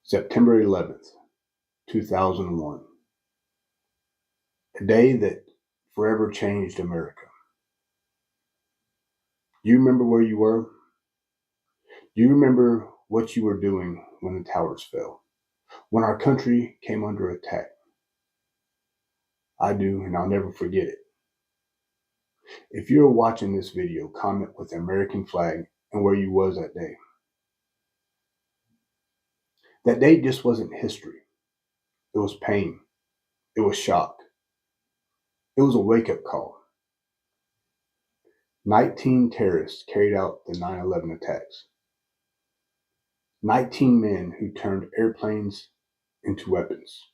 September 11th, 2001. A day that forever changed America. Do you remember where you were? Do you remember what you were doing when the towers fell? When our country came under attack? I do, and I'll never forget it. If you're watching this video, comment with the American flag and where you was that day. That day just wasn't history. It was pain. It was shock. It was a wake-up call. 19 terrorists carried out the 9/11 attacks. 19 men who turned airplanes into weapons.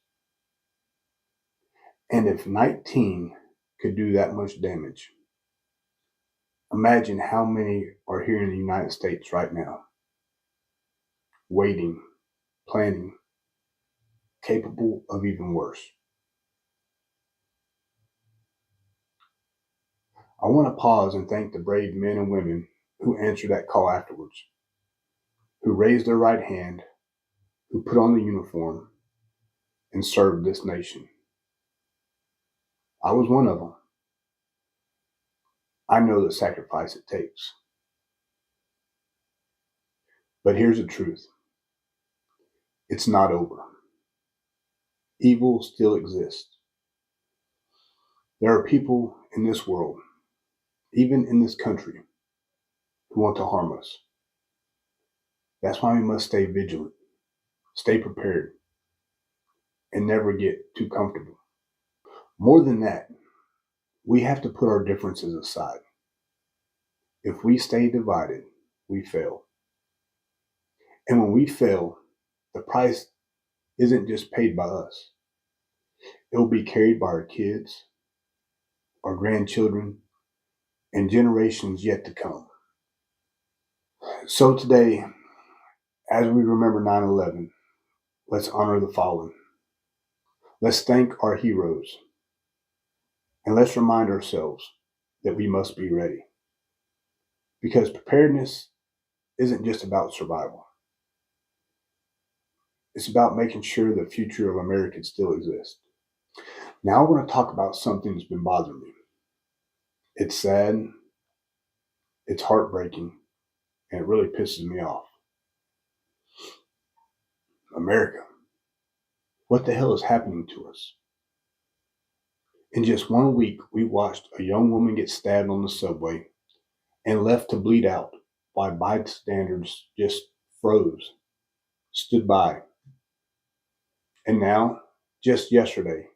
And if 19 could do that much damage, imagine how many are here in the United States right now, waiting, planning, capable of even worse. I want to pause and thank the brave men and women who answered that call afterwards, who raised their right hand, who put on the uniform and served this nation. I was one of them. I know the sacrifice it takes. But here's the truth. It's not over. Evil still exists. There are people in this world, even in this country, who want to harm us. That's why we must stay vigilant, stay prepared, and never get too comfortable. More than that, we have to put our differences aside. If we stay divided, we fail. And when we fail, the price isn't just paid by us. It will be carried by our kids, our grandchildren, and generations yet to come. So today, as we remember 9/11, let's honor the fallen. Let's thank our heroes. And let's remind ourselves that we must be ready. Because preparedness isn't just about survival. It's about making sure the future of America still exists. Now I want to talk about something that's been bothering me. It's sad, it's heartbreaking, and it really pisses me off. America. What the hell is happening to us? In just 1 week, we watched a young woman get stabbed on the subway and left to bleed out while bystanders just froze, stood by. And now, just yesterday,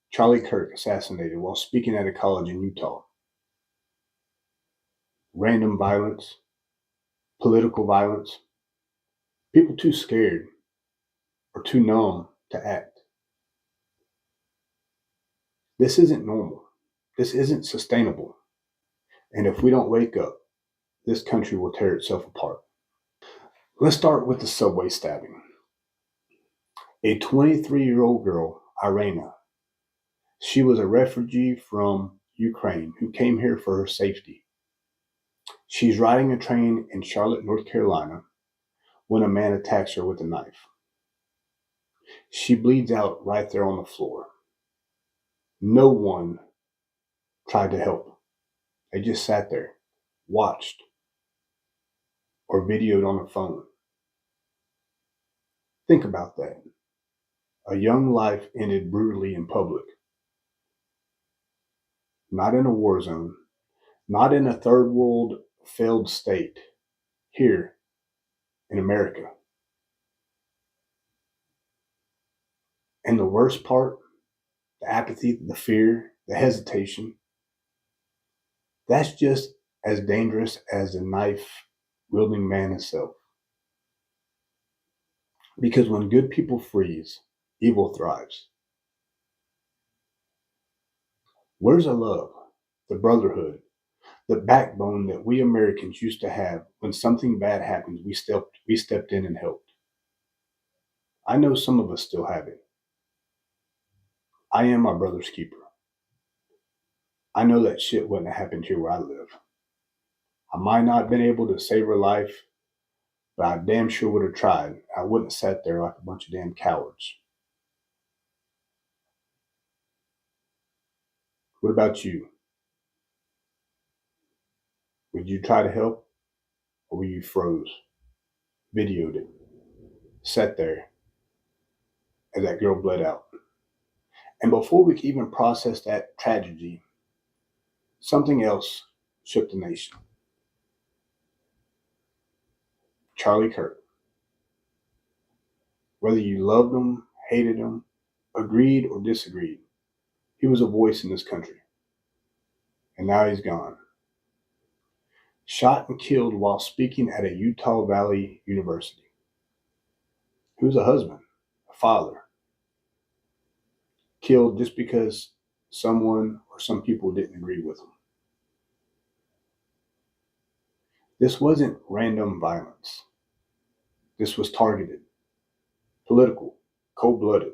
Charlie Kirk assassinated while speaking at a college in Utah. Random violence, political violence, people too scared or too numb to act. This isn't normal. This isn't sustainable. And if we don't wake up, this country will tear itself apart. Let's start with the subway stabbing. A 23-year-old girl, Irina, she was a refugee from Ukraine who came here for her safety. She's riding a train in Charlotte, North Carolina, when a man attacks her with a knife. She bleeds out right there on the floor. No one tried to help. They just sat there, watched, or videoed on a phone. Think about that. A young life ended brutally in public. Not in a war zone, not in a third world failed state, here in America. And the worst part, the apathy, the fear, the hesitation, that's just as dangerous as the knife-wielding man himself. Because when good people freeze, evil thrives. Where's the love, the brotherhood, the backbone that we Americans used to have when something bad happens, we stepped in and helped? I know some of us still have it. I am my brother's keeper. I know that shit wouldn't have happened here where I live. I might not have been able to save her life, but I damn sure would have tried. I wouldn't have sat there like a bunch of damn cowards. What about you? Would you try to help, or were you froze, videoed it, sat there as that girl bled out? And before we could even process that tragedy, something else shook the nation. Charlie Kirk. Whether you loved him, hated him, agreed or disagreed, he was a voice in this country. And now he's gone. Shot and killed while speaking at a Utah Valley University. He was a husband, a father, killed just because someone or some people didn't agree with him. This wasn't random violence. This was targeted, political, cold-blooded.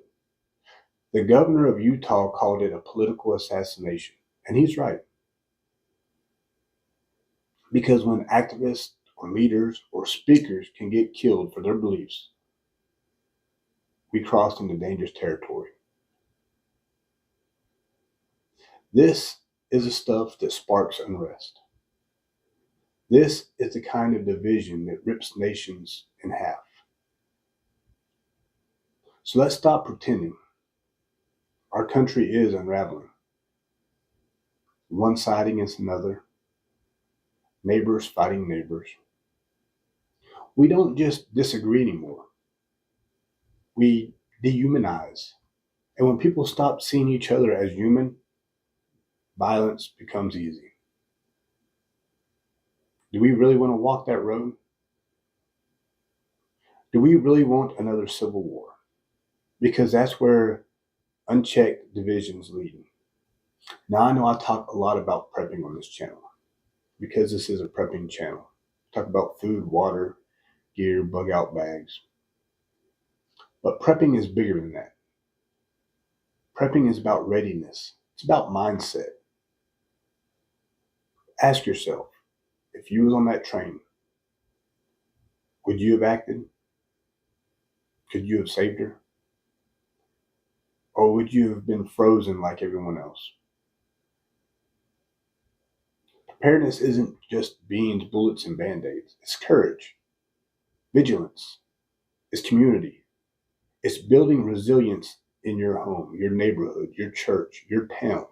The governor of Utah called it a political assassination, and he's right. Because when activists or leaders or speakers can get killed for their beliefs, we crossed into dangerous territory. This is the stuff that sparks unrest. This is the kind of division that rips nations in half. So let's stop pretending. Our country is unraveling. One side against another, neighbors fighting neighbors. We don't just disagree anymore. We dehumanize. And when people stop seeing each other as human, violence becomes easy. Do we really want to walk that road? Do we really want another civil war? Because that's where unchecked divisions lead. Now, I know I talk a lot about prepping on this channel because this is a prepping channel. Talk about food, water, gear, bug out bags. But prepping is bigger than that. Prepping is about readiness. It's about mindset. Ask yourself, if you was on that train, would you have acted? Could you have saved her? Or would you have been frozen like everyone else? Preparedness isn't just beans, bullets, and band-aids. It's courage, vigilance, it's community. It's building resilience in your home, your neighborhood, your church, your town.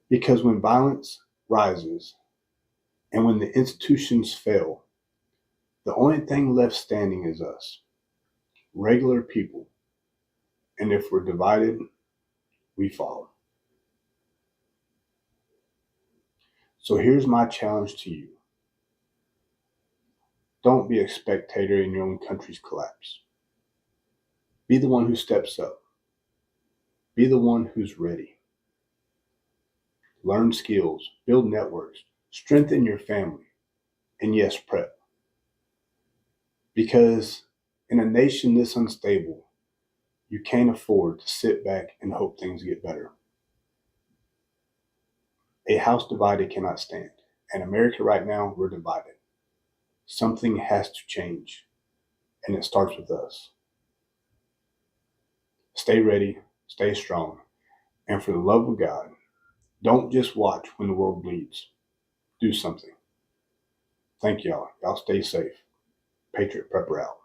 Because when violence rises and when the institutions fail, the only thing left standing is us, regular people. And if we're divided, we fall. So here's my challenge to you. Don't be a spectator in your own country's collapse. Be the one who steps up. Be the one who's ready. Learn skills, build networks, strengthen your family, and yes, prep. Because in a nation this unstable, you can't afford to sit back and hope things get better. A house divided cannot stand. In America right now, we're divided. Something has to change, and it starts with us. Stay ready, stay strong, and for the love of God, don't just watch when the world bleeds. Do something. Thank y'all. Y'all stay safe. Patriot Prepper out.